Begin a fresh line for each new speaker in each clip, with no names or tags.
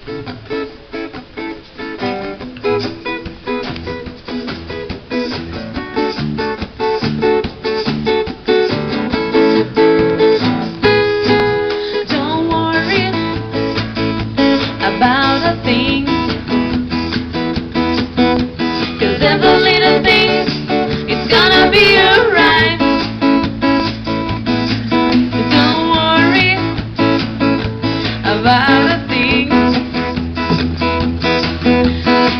About a thing, 'cause every little thing, it's gonna be alright. Don't worry about a thing,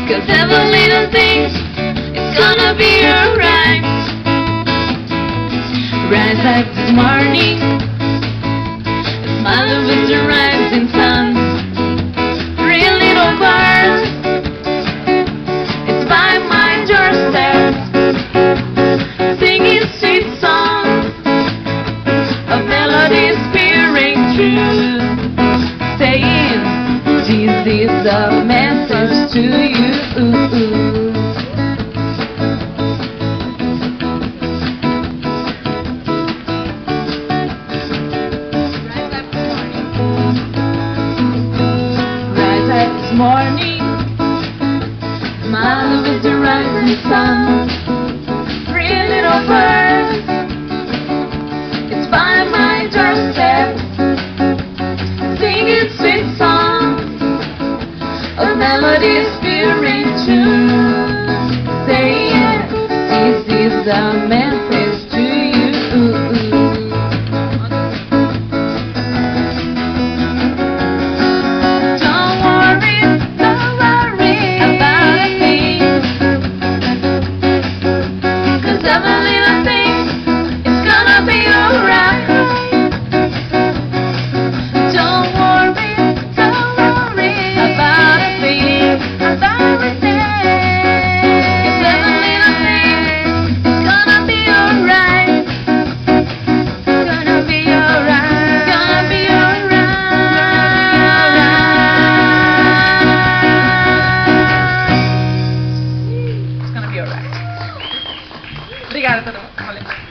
'cause every little thing, it's gonna be alright. Rise like this morning, the smile of the rising sun. It's by my doorstep, singing sweet songs of melodies peering through, saying, this is a message to you. Rise up this morning, my love is the rising sun. Three little birds, it's by my doorstep, singing sweet songs of melodies peering through, saying, this is a message to you. Obrigada, todo mundo. Valeu.